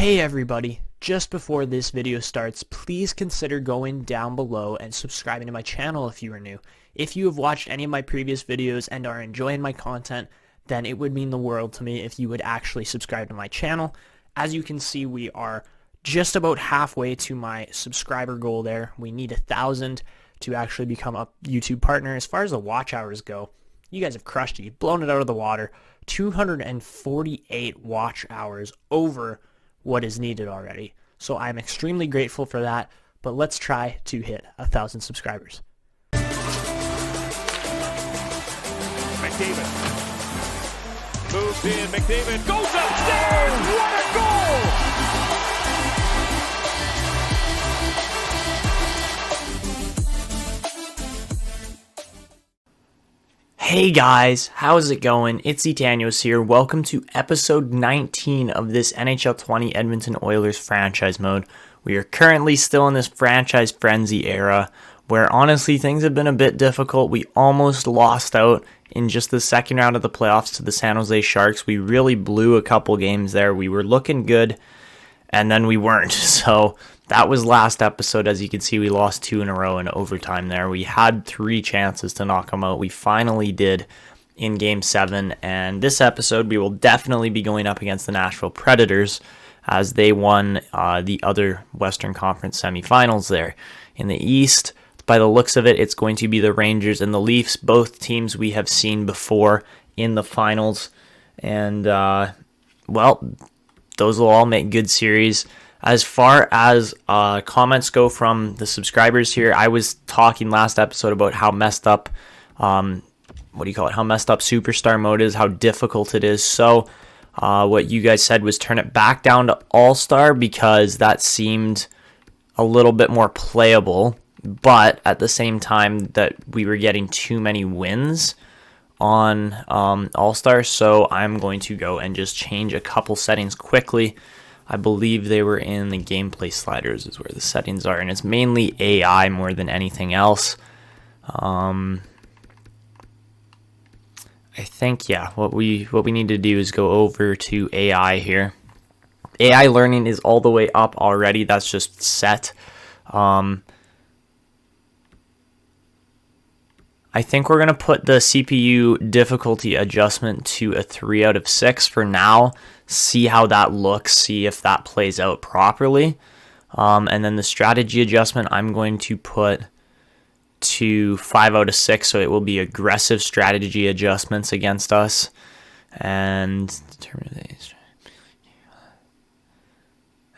Hey everybody, just before this video starts, please consider going down below and subscribing to my channel if you are new. If you have watched any of my previous videos and are enjoying my content, then it would mean the world to me if you would actually subscribe to my channel. As you can see, we are just about halfway to my subscriber goal there. We need 1,000 to actually become a YouTube partner. As far as the watch hours go, you guys have crushed it. You've blown it out of the water. 248 watch hours over what is needed already. So I'm extremely grateful for that, but let's try to hit 1,000 subscribers. McDavid moves in. McDavid goes upstairs. What a goal! Hey guys, how's it going? It's Etanyos here. Welcome to episode 19 of this NHL 20 Edmonton Oilers Franchise Mode. We are currently still in this franchise frenzy era where honestly things have been a bit difficult. We almost lost out in just the second round of the playoffs to the San Jose Sharks. We really blew a couple games there. We were looking good and then we weren't. So that was last episode. As you can see, we lost 2 in a row in overtime there. We had 3 chances to knock them out. We finally did in Game 7. And this episode, we will definitely be going up against the Nashville Predators as they won the other Western Conference semifinals there. In the East, by the looks of it, it's going to be the Rangers and the Leafs, both teams we have seen before in the finals. And, well, those will all make good series. As far as comments go from the subscribers here, I was talking last episode about how messed up, how messed up Superstar Mode is, how difficult it is. So what you guys said was turn it back down to All-Star because that seemed a little bit more playable, but at the same time that we were getting too many wins on All-Star, so I'm going to go and just change a couple settings quickly. I believe they were in the gameplay sliders is where the settings are, and it's mainly AI more than anything else. I think, yeah, what we need to do is go over to AI here. AI learning is all the way up already. That's just set. I think we're going to put the CPU difficulty adjustment to a 3 out of 6 for now. See how that looks, see if that plays out properly. And then the strategy adjustment I'm going to put to 5 out of 6, so it will be aggressive strategy adjustments against us. And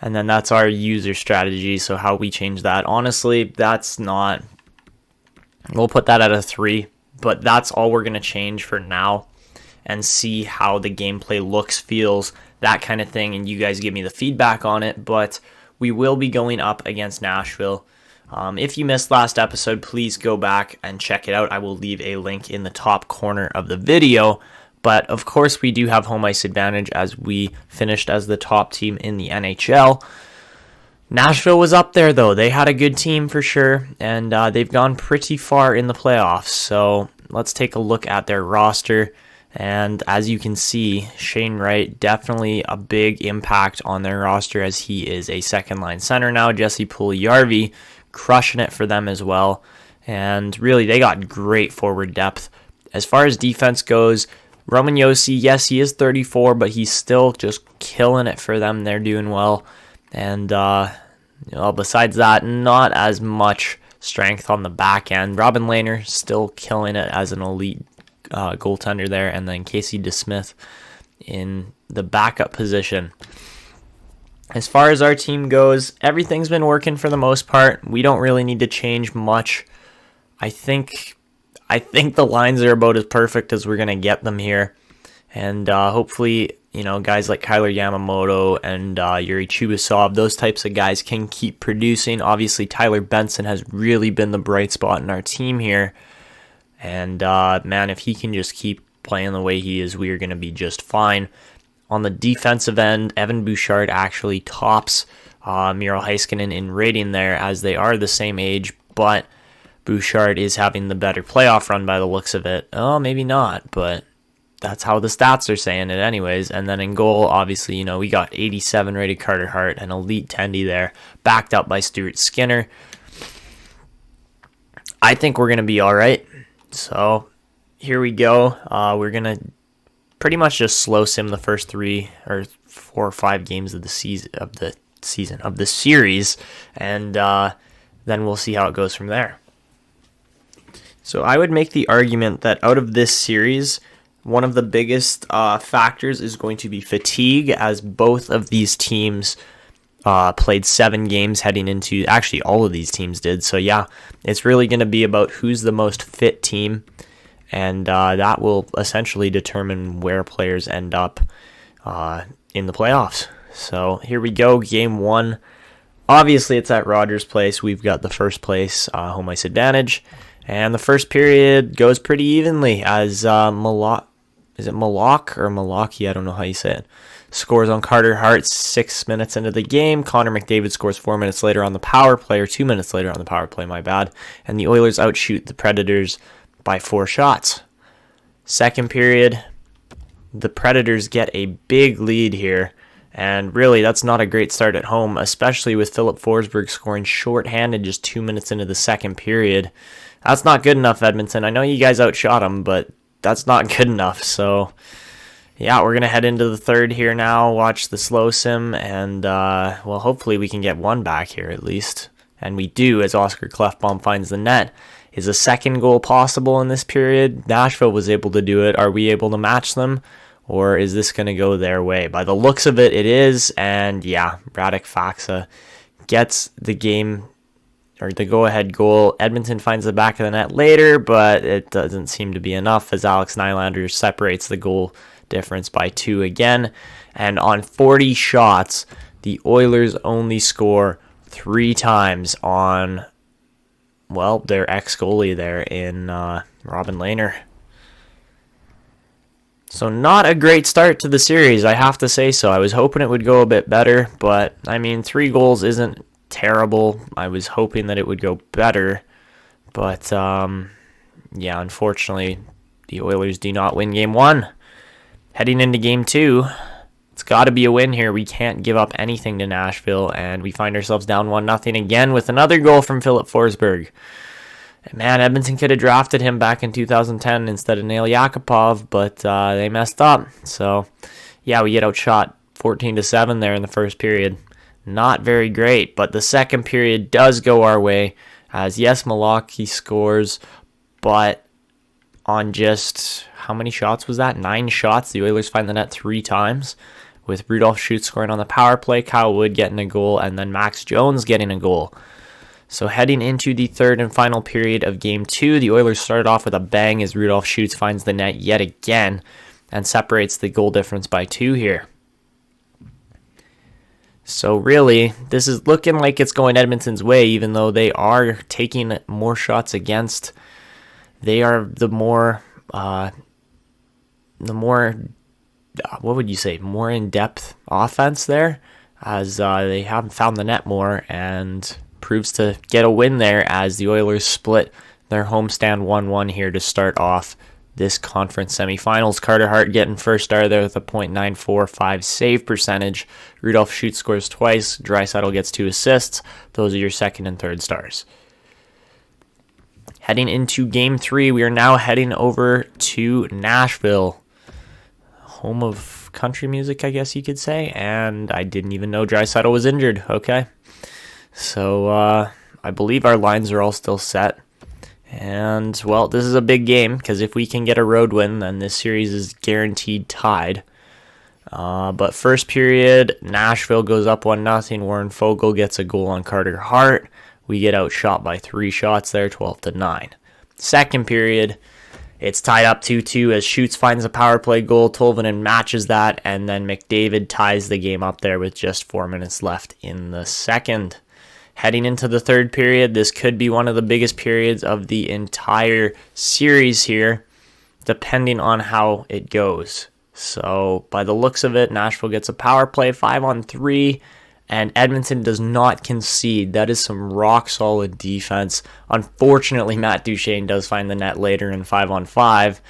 then that's our user strategy, so how we change that. Honestly, that's not... We'll put that at a 3, but that's all we're going to change for now and see how the gameplay looks, feels, that kind of thing, and you guys give me the feedback on it. But we will be going up against Nashville. If you missed last episode, please go back and check it out. I will leave a link in the top corner of the video. But of course, we do have home ice advantage as we finished as the top team in the NHL. Nashville was up there, though. They had a good team for sure, and they've gone pretty far in the playoffs. So let's take a look at their roster. And as you can see, Shane Wright, definitely a big impact on their roster as he is a second-line center now. Jesse Puljujarvi crushing it for them as well. And really, they got great forward depth. As far as defense goes, Roman Josi, yes, he is 34, but he's still just killing it for them. They're doing well. And besides that, not as much strength on the back end. Robin Lehner still killing it as an elite goaltender there, and then Casey DeSmith in the backup position. As far as our team goes, everything's been working for the most part. We don't really need to change much. I think the lines are about as perfect as we're gonna get them here, and hopefully, guys like Kyler Yamamoto and Yuri Chubasov, those types of guys can keep producing. Obviously, Tyler Benson has really been the bright spot in our team here. And, man, if he can just keep playing the way he is, we are going to be just fine. On the defensive end, Evan Bouchard actually tops Miro Heiskanen in rating there, as they are the same age, but Bouchard is having the better playoff run by the looks of it. Oh, maybe not, but that's how the stats are saying it anyways. And then in goal, obviously, we got 87 rated Carter Hart, an elite tendy there, backed up by Stuart Skinner. I think we're going to be all right. So here we go. We're going to pretty much just slow sim the first 3 or 4 or 5 games of the series, and then we'll see how it goes from there. So I would make the argument that out of this series, one of the biggest factors is going to be fatigue, as both of these teams played 7 games heading into, actually all of these teams did. So yeah, it's really going to be about who's the most fit team, and that will essentially determine where players end up in the playoffs. So here we go, game 1. Obviously, it's at Rogers Place. We've got the first place home ice advantage, and the first period goes pretty evenly as Malak or Malaki? I don't know how you say it. Scores on Carter Hart 6 minutes into the game. Connor McDavid scores 4 minutes later on the power play, or 2 minutes later on the power play, my bad. And the Oilers outshoot the Predators by 4 shots. Second period, the Predators get a big lead here. And really, that's not a great start at home, especially with Philip Forsberg scoring shorthanded just 2 minutes into the second period. That's not good enough, Edmonton. I know you guys outshot them, but that's not good enough. So, yeah, we're going to head into the third here now, watch the slow sim, and, well, hopefully we can get one back here at least. And we do, as Oscar Klefbom finds the net. Is a second goal possible in this period? Nashville was able to do it. Are we able to match them? Or is this going to go their way? By the looks of it, it is. And yeah, Radek Faksa gets the game, or the go-ahead goal. Edmonton finds the back of the net later, but it doesn't seem to be enough as Alex Nylander separates the goal difference by 2 again. And on 40 shots, the Oilers only score 3 times on, well, their ex-goalie there in Robin Lehner. So not a great start to the series, I have to say so. I was hoping it would go a bit better, but, I mean, 3 goals isn't terrible. I was hoping that it would go better, but, yeah, unfortunately, the Oilers do not win Game 1. Heading into Game 2, it's got to be a win here. We can't give up anything to Nashville, and we find ourselves down 1-0 again with another goal from Philip Forsberg. Man, Edmonton could have drafted him back in 2010 instead of Nail Yakupov, but they messed up. So, yeah, we get outshot 14-7 there in the first period. Not very great, but the second period does go our way, as yes, Malaki scores, but on just, how many shots was that? 9 shots. The Oilers find the net 3 times, with Rudolph Schutz scoring on the power play, Kyle Wood getting a goal, and then Max Jones getting a goal. So heading into the third and final period of Game 2, the Oilers started off with a bang as Rudolph Schutz finds the net yet again and separates the goal difference by 2 here. So really, this is looking like it's going Edmonton's way, even though they are taking more shots against. They are the more what would you say, more in-depth offense there, as they haven't found the net more, and proves to get a win there as the Oilers split their homestand 1-1 here to start off this conference semifinals. Carter Hart getting first star there with a .945 save percentage. Rudolph Schutz scores twice. Draisaitl gets 2 assists. Those are your second and third stars. Heading into Game 3, we are now heading over to Nashville, home of country music, I guess you could say, and I didn't even know Draisaitl was injured. Okay. So, I believe our lines are all still set. And, well, this is a big game, because if we can get a road win, then this series is guaranteed tied. But first period, Nashville goes up 1-0. Warren Foegele gets a goal on Carter Hart. We get outshot by 3 shots there, 12-9. Second period, it's tied up 2-2 as Schutz finds a power play goal. Tolvanen matches that, and then McDavid ties the game up there with just 4 minutes left in the second. Heading into the third period, this could be one of the biggest periods of the entire series here, depending on how it goes. So, by the looks of it, Nashville gets a power play 5-on-3, and Edmonton does not concede. That is some rock-solid defense. Unfortunately, Matt Duchene does find the net later in 5-on-5,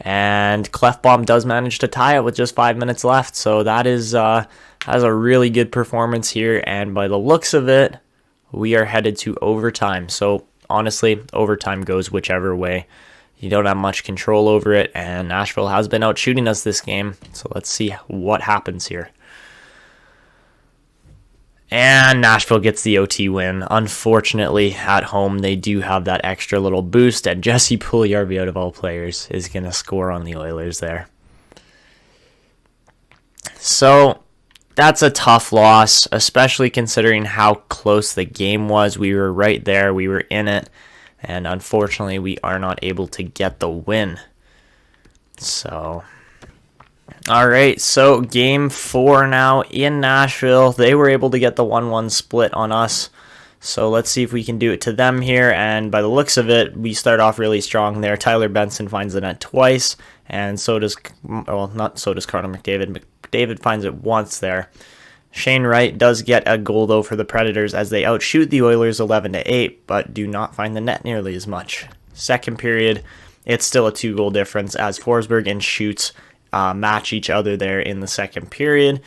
And Clefbaum does manage to tie it with just 5 minutes left. So that is a really good performance here. And by the looks of it, we are headed to overtime. So honestly, overtime goes whichever way. You don't have much control over it, and Nashville has been out shooting us this game. So let's see what happens here. And Nashville gets the OT win. Unfortunately, at home, they do have that extra little boost, and Jesse Puljujarvi, out of all players, is going to score on the Oilers there. So that's a tough loss, especially considering how close the game was. We were right there. We were in it. And unfortunately, we are not able to get the win. So, all right. So, game 4 now in Nashville. They were able to get the 1-1 split on us. So, let's see if we can do it to them here. And by the looks of it, we start off really strong there. Tyler Benson finds the net twice. And so does, well, not so does Connor McDavid. McDavid finds it once there. Shane Wright does get a goal, though, for the Predators as they outshoot the Oilers 11-8, but do not find the net nearly as much. Second period, it's still a 2-goal difference as Forsberg and Schutz match each other there in the second period.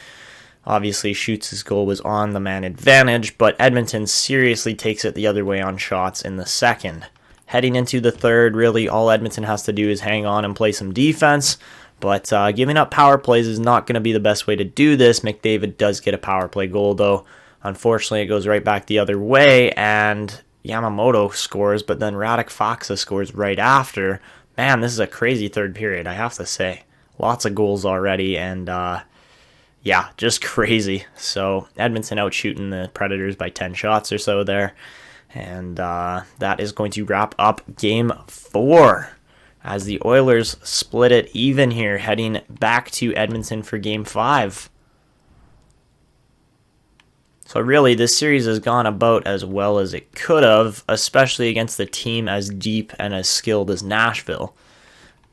Obviously, Schutz's goal was on the man advantage, but Edmonton seriously takes it the other way on shots in the second. Heading into the third, really all Edmonton has to do is hang on and play some defense. But giving up power plays is not going to be the best way to do this. McDavid does get a power play goal, though. Unfortunately, it goes right back the other way, and Yamamoto scores, but then Radek Faksa scores right after. Man, this is a crazy third period, I have to say. Lots of goals already, and yeah, just crazy. So Edmonton out shooting the Predators by 10 shots or so there. And that is going to wrap up game 4. As the Oilers split it even here, heading back to Edmonton for Game 5. So really, this series has gone about as well as it could have, especially against a team as deep and as skilled as Nashville.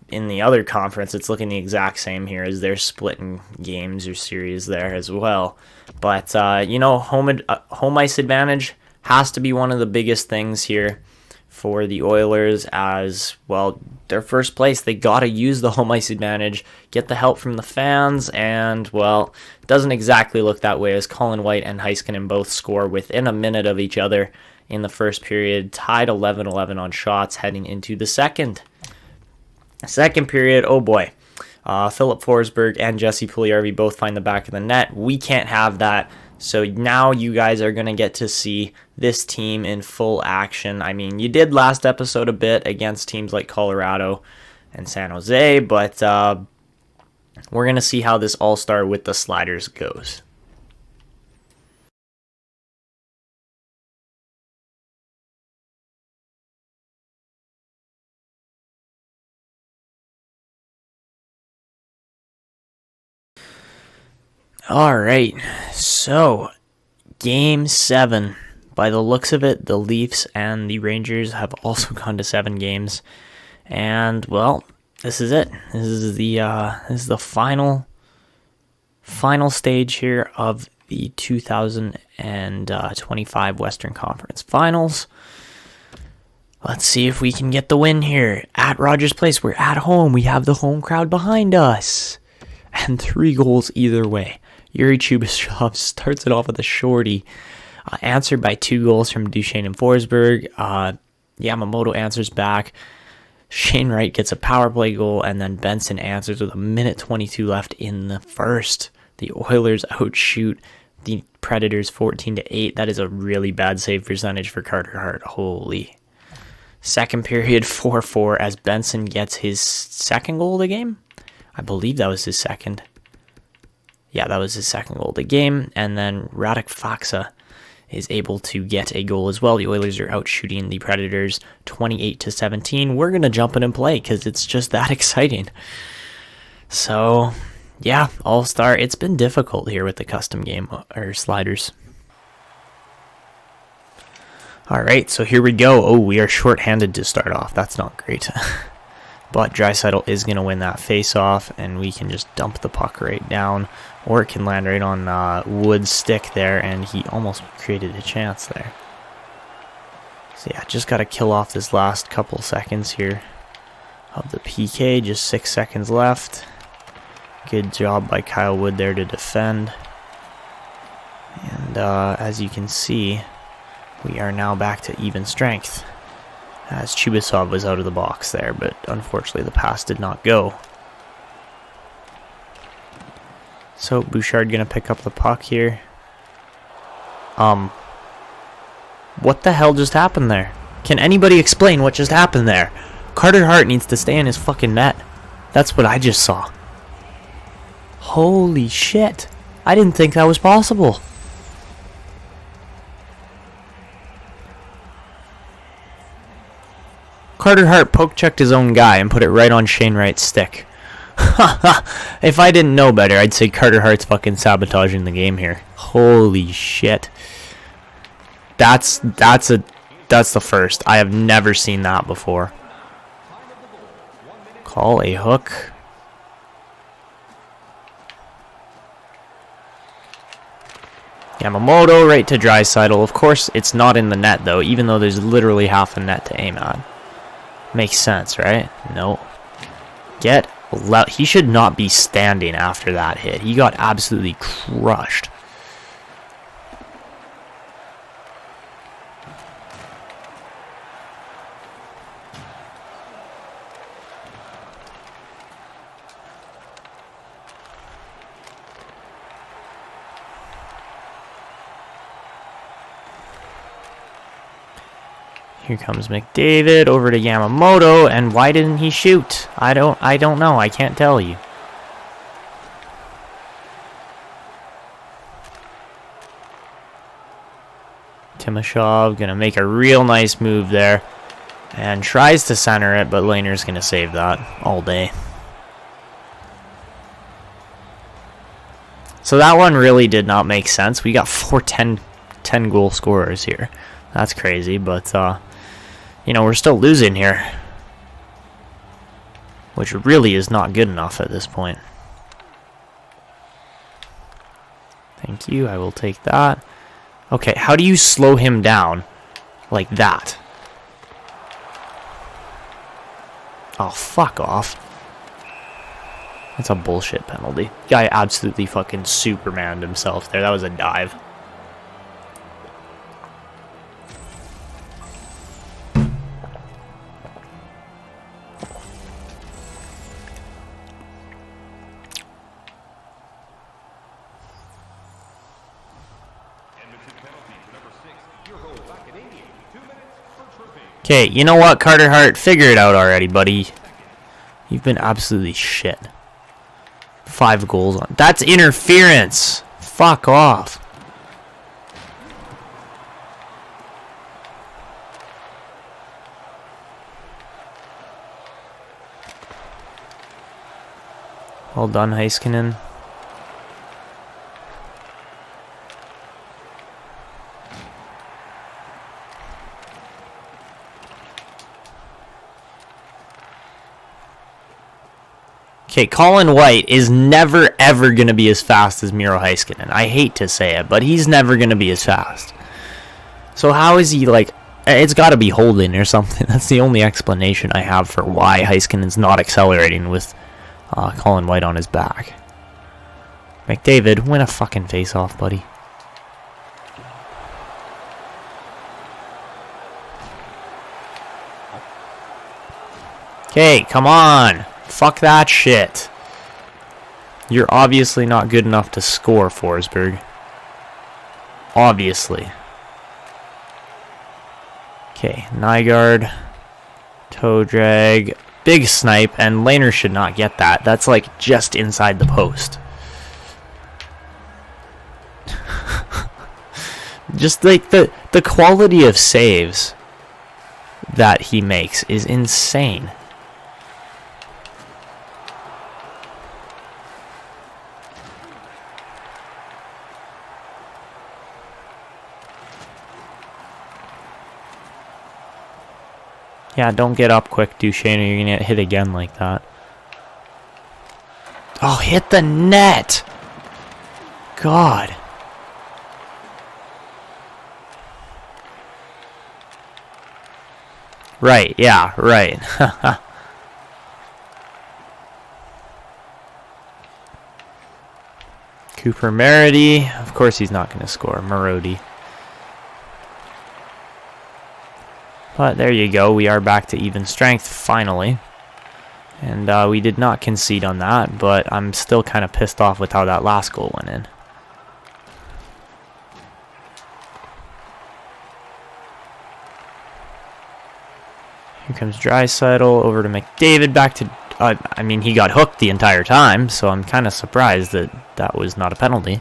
In the other conference, it's looking the exact same here as they're splitting games or series there as well. But, home ice advantage has to be one of the biggest things here for the Oilers, as, well, their first place, they got to use the home ice advantage, get the help from the fans, and, well, it doesn't exactly look that way as Colin White and Heiskanen both score within a minute of each other in the first period, tied 11-11 on shots heading into the second. Second period, oh boy, Philip Forsberg and Jesse Puljujarvi both find the back of the net. We can't have that. So now you guys are going to get to see this team in full action. I mean, you did last episode a bit against teams like Colorado and San Jose, but we're going to see how this All-Star with the sliders goes. All right, so Game 7. By the looks of it, the Leafs and the Rangers have also gone to 7 games, and well, this is it. This is the final stage here of the 2025 Western Conference Finals. Let's see if we can get the win here at Rogers Place. We're at home. We have the home crowd behind us, and 3 goals either way. Yuri Chubashov starts it off with a shorty, answered by 2 goals from Duchesne and Forsberg. Yamamoto answers back. Shane Wright gets a power play goal, and then Benson answers with 1:22 left in the first. The Oilers outshoot the Predators 14-8. That is a really bad save percentage for Carter Hart. Holy. Second period, 4-4, as Benson gets his second goal of the game. I believe that was his second. Yeah, that was his second goal of the game. And then Radek Faksa is able to get a goal as well. The Oilers are out shooting the Predators 28-17. We're going to jump in and play because it's just that exciting. So, yeah, All-Star. It's been difficult here with the custom game or sliders. All right, so here we go. Oh, we are shorthanded to start off. That's not great. But Draisaitl is going to win that face-off, and we can just dump the puck right down. Or it can land right on Wood's stick there, and he almost created a chance there. So yeah, just got to kill off this last couple seconds here of the PK. Just 6 seconds left. Good job by Kyle Wood there to defend. And as you can see, we are now back to even strength. As Chubasov was out of the box there, but unfortunately the pass did not go. So Bouchard gonna pick up the puck here. What the hell just happened there? Can anybody explain what just happened there? Carter Hart needs to stay in his fucking net. That's what I just saw. Holy shit. I didn't think that was possible. Carter Hart poke-checked his own guy and put it right on Shane Wright's stick. If I didn't know better, I'd say Carter Hart's fucking sabotaging the game here. Holy shit. That's the first. I have never seen that before. Call a hook. Yamamoto right to Draisaitl. Of course, it's not in the net though, even though there's literally half a net to aim at. Makes sense, right? No. He should not be standing after that hit. He got absolutely crushed. Here comes McDavid over to Yamamoto, and why didn't he shoot? I don't know. I can't tell you. Timashov gonna make a real nice move there, and tries to center it, but Lehner's gonna save that all day. So that one really did not make sense. We got 4 10 goal scorers here. That's crazy, but we're still losing here, which really is not good enough at this point. Thank you, I will take that. Okay, how do you slow him down like that? Oh, fuck off. That's a bullshit penalty. Guy absolutely fucking Supermaned himself there. That was a dive. Okay, you know what, Carter Hart? Figure it out already, buddy. You've been absolutely shit. 5 goals on. That's interference. Fuck off. Well done, Heiskanen. Okay, Colin White is never, ever going to be as fast as Miro Heiskanen. I hate to say it, but he's never going to be as fast. So how is he, like... It's got to be holding or something. That's the only explanation I have for why Heiskanen's not accelerating with Colin White on his back. McDavid, win a fucking face-off, buddy. Okay, come on. Fuck that shit. You're obviously not good enough to score, Forsberg. Obviously. Okay, Nygaard. Toe drag. Big snipe, and Lehner should not get that. That's like just inside the post. Just like the quality of saves that he makes is insane. Yeah, don't get up quick, Duchesne, or you're going to get hit again like that. Oh, hit the net! God. Right, yeah, right. Cooper Marody. Of course he's not going to score. Marody. But there you go. We are back to even strength finally. And we did not concede on that, but I'm still kind of pissed off with how that last goal went in. Here comes Draisaitl over to McDavid, back to... I mean, he got hooked the entire time, so I'm kind of surprised that that was not a penalty.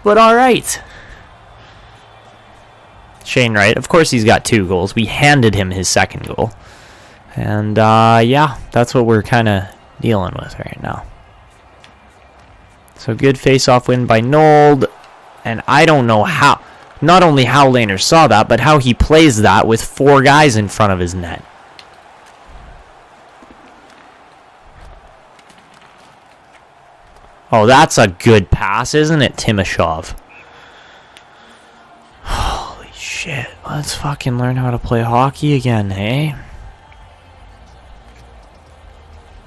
But alright. Shane Wright, of course he's got 2 goals. We handed him his second goal. And, yeah, that's what we're kind of dealing with right now. So good face-off win by Nold. And I don't know how, not only how Lehner saw that, but how he plays that with 4 guys in front of his net. Oh, that's a good pass, isn't it, Timashov? Holy shit. Let's fucking learn how to play hockey again, hey?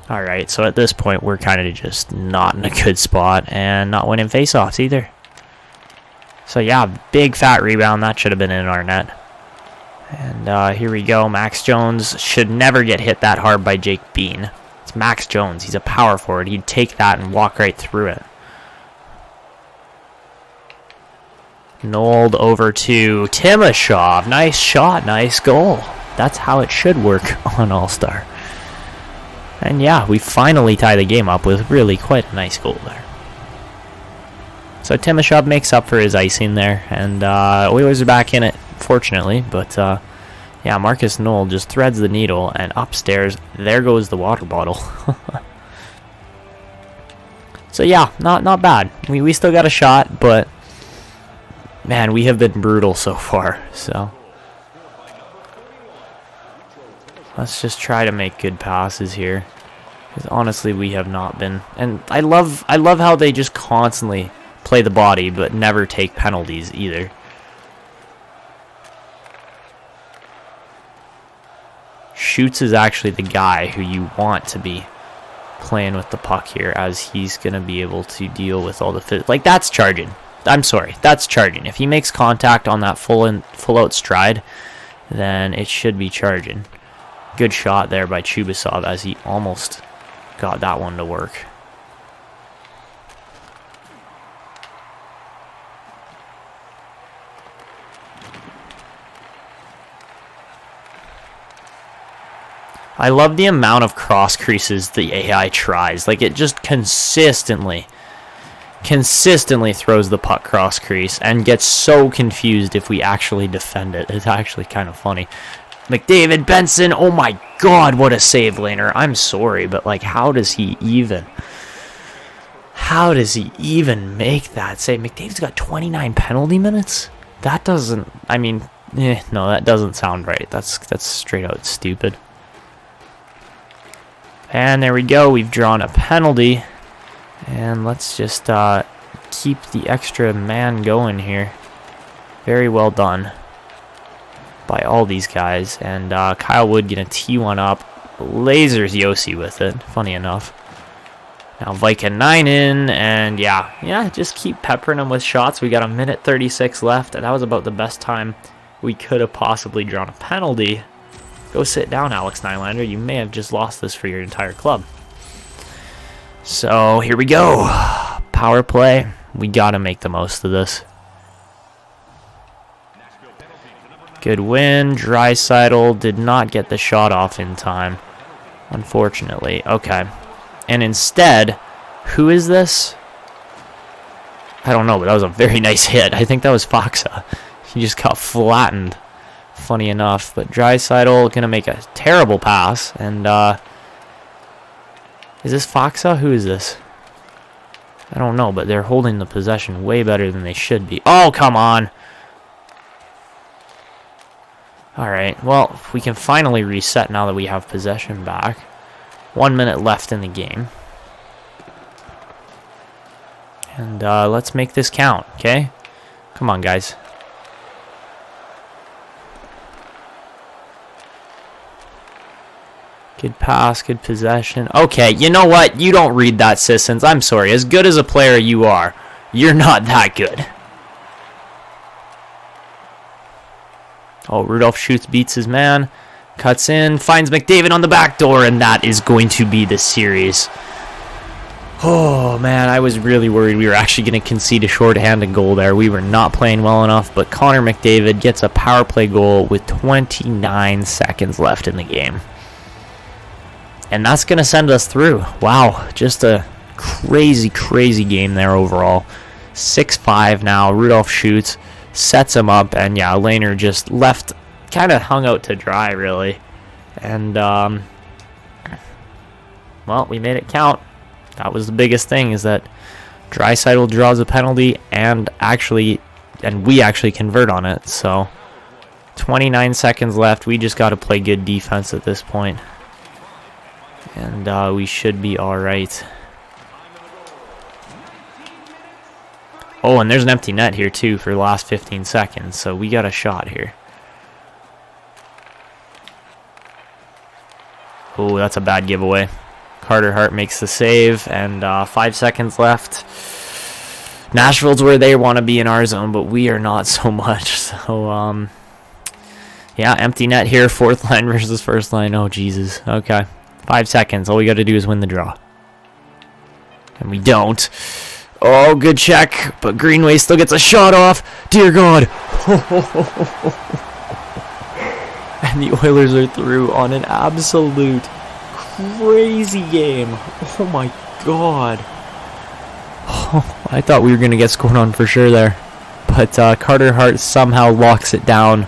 Alright, so at this point, we're kind of just not in a good spot and not winning faceoffs either. So yeah, big fat rebound. That should have been in our net. And here we go. Max Jones should never get hit that hard by Jake Bean. It's Max Jones. He's a power forward. He'd take that and walk right through it. Nold over to Timashov. Nice shot. Nice goal. That's how it should work on All-Star. And yeah, we finally tie the game up with really quite a nice goal there. So Timashov makes up for his icing there. And Oilers are back in it, fortunately. But yeah, Marcus Nold just threads the needle, and upstairs, there goes the water bottle. So yeah, not bad. We still got a shot, but man, we have been brutal so far. So let's just try to make good passes here, because honestly, we have not been. And I love how they just constantly play the body, but never take penalties either. Schutz is actually the guy who you want to be playing with the puck here, as he's going to be able to deal with all the... Like, that's charging. I'm sorry, that's charging. If he makes contact on that full out stride, then it should be charging. Good shot there by Chubasov, as he almost got that one to work. I love the amount of cross creases the AI tries. Like, it just consistently throws the puck cross crease and gets so confused if we actually defend it. It's actually kind of funny. McDavid, Benson, oh my god, what a save, Lehner. I'm sorry, but like, how does he even make that save? McDavid's got 29 penalty minutes? That doesn't, I mean, no, that doesn't sound right. That's straight out stupid. And there we go. We've drawn a penalty. And let's just keep the extra man going here. Very well done by all these guys. And Kyle Wood going to tee one up. Lasers Yossi with it. Funny enough. Now Viking 9 in. And yeah, just keep peppering them with shots. We got 1:36 left. And that was about the best time we could have possibly drawn a penalty. Go sit down, Alex Nylander. You may have just lost this for your entire club. So, here we go. Power play. We got to make the most of this. Good win. Draisaitl did not get the shot off in time, unfortunately. Okay. And instead, who is this? I don't know, but that was a very nice hit. I think that was Faksa. He just got flattened. Funny enough, but Draisaitl gonna make a terrible pass, and is this Faksa? Who is this? I don't know, but they're holding the possession way better than they should be. Oh, come on! Alright, well, we can finally reset now that we have possession back. 1 minute left in the game. And let's make this count, okay? Come on, guys. Good pass, good possession. Okay, you know what? You don't read that, Sissons. I'm sorry. As good as a player you are, You're not that good. Oh, Rudolph shoots, beats his man, cuts in, finds McDavid on the back door, and that is going to be the series. Oh, man, I was really worried we were actually going to concede a shorthanded goal there. We were not playing well enough, but Connor McDavid gets a power play goal with 29 seconds left in the game. And that's going to send us through. Wow, just a crazy, crazy game there overall. 6-5 now. Rudolph shoots, sets him up, and yeah, Lehner just left, kind of hung out to dry, really. And, well, we made it count. That was the biggest thing, is that Draisaitl draws a penalty, and we actually convert on it. So, 29 seconds left. We just got to play good defense at this point. And we should be all right. Oh, and there's an empty net here, too, for the last 15 seconds. So we got a shot here. Oh, that's a bad giveaway. Carter Hart makes the save, and 5 seconds left. Nashville's where they want to be in our zone, but we are not so much. So, yeah, empty net here. Fourth line versus first line. Oh, Jesus. Okay. 5 seconds. All we got to do is win the draw. And we don't. Oh, good check. But Greenway still gets a shot off. Dear God. And the Oilers are through on an absolute crazy game. Oh, my God. Oh, I thought we were going to get scored on for sure there. But Carter Hart somehow locks it down.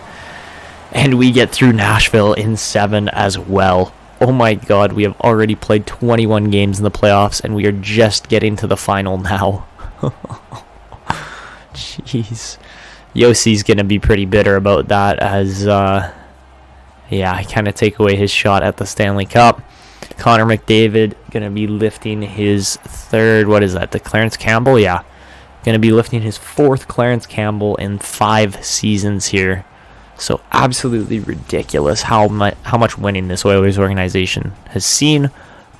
And we get through Nashville in 7 as well. Oh my God, we have already played 21 games in the playoffs, and we are just getting to the final now. Jeez. Yossi's going to be pretty bitter about that, as, yeah, I kind of take away his shot at the Stanley Cup. Connor McDavid going to be lifting his third, what is that, the Clarence Campbell? Yeah, going to be lifting his 4th Clarence Campbell in 5 seasons here. So absolutely ridiculous how much winning this Oilers organization has seen.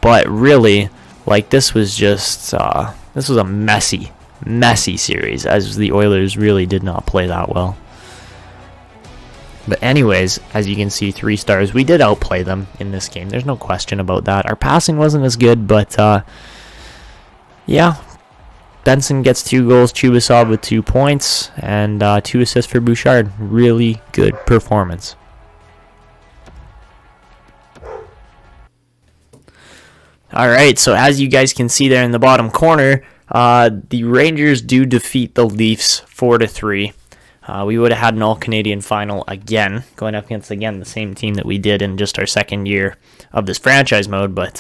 But really, like, this was just, this was a messy series, as the Oilers really did not play that well. But anyways, as you can see, 3 stars. We did outplay them in this game. There's no question about that. Our passing wasn't as good, but, yeah. Benson gets 2 goals, Chubasov with 2 points, and 2 assists for Bouchard. Really good performance. Alright, so as you guys can see there in the bottom corner, the Rangers do defeat the Leafs 4-3. We would have had an all-Canadian final again, going up against, again, the same team that we did in just our second year of this franchise mode, but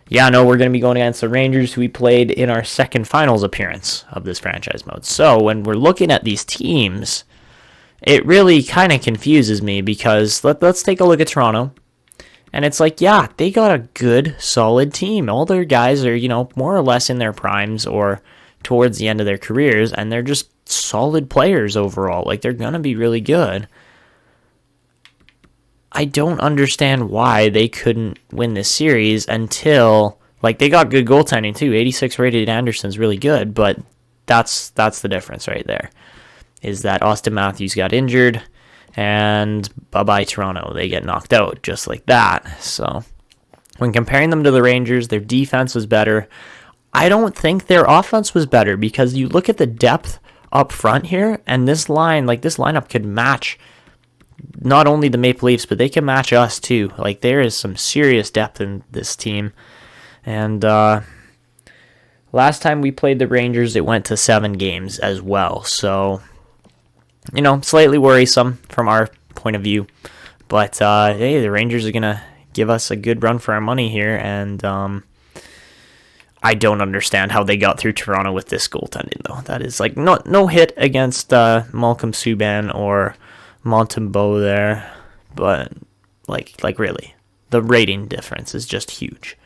yeah, no, we're going to be going against the Rangers, who we played in our second finals appearance of this franchise mode. So when we're looking at these teams, it really kind of confuses me, because let's take a look at Toronto. And it's like, yeah, they got a good, solid team. All their guys are, more or less in their primes or towards the end of their careers, and they're just solid players overall. Like, they're going to be really good. I don't understand why they couldn't win this series until, like, they got good goaltending too. 86 rated Anderson's really good, but that's the difference right there, is that Austin Matthews got injured, and bye-bye Toronto. They get knocked out just like that. So when comparing them to the Rangers, their defense was better. I don't think their offense was better, because you look at the depth up front here, and this lineup could match not only the Maple Leafs, but they can match us too. Like, there is some serious depth in this team. And last time we played the Rangers, it went to 7 games as well. So, slightly worrisome from our point of view. But, hey, the Rangers are going to give us a good run for our money here. And I don't understand how they got through Toronto with this goaltending, though. That is, like, no hit against Malcolm Subban or Montembeault there, but like really, the rating difference is just huge.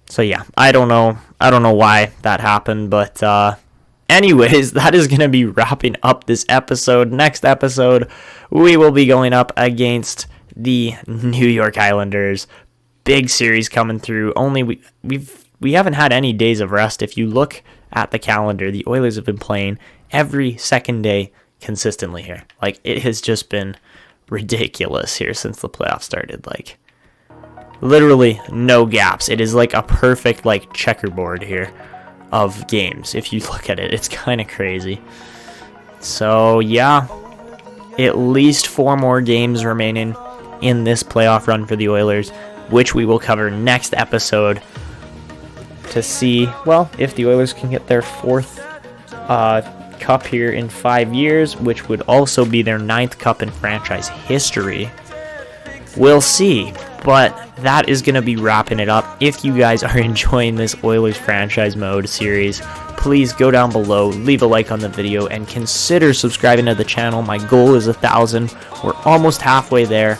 So yeah, I don't know why that happened, but anyways, that is going to be wrapping up this episode. Next episode, we will be going up against the New York Islanders. Big series coming through. We've we haven't had any days of rest. If you look at the calendar, the Oilers have been playing every second day consistently here. Like, it has just been ridiculous here since the playoffs started. Like, literally no gaps. It is like a perfect, like, checkerboard here of games. If you look at it, it's kind of crazy. So yeah, at least 4 more games remaining in this playoff run for the Oilers, which we will cover next episode to see, well, if the Oilers can get their 4th cup here in 5 years, which would also be their 9th cup in franchise history. We'll see, but that is going to be wrapping it up. If you guys are enjoying this Oilers Franchise Mode series, please go down below, leave a like on the video, and consider subscribing to the channel. My goal is 1,000. We're almost halfway there,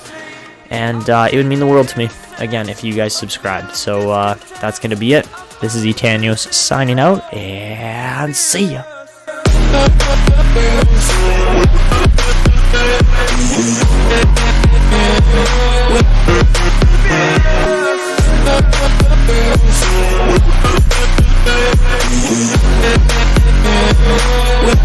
and it would mean the world to me, again, if you guys subscribed. So that's going to be it. This is Etanyos signing out, and see ya. With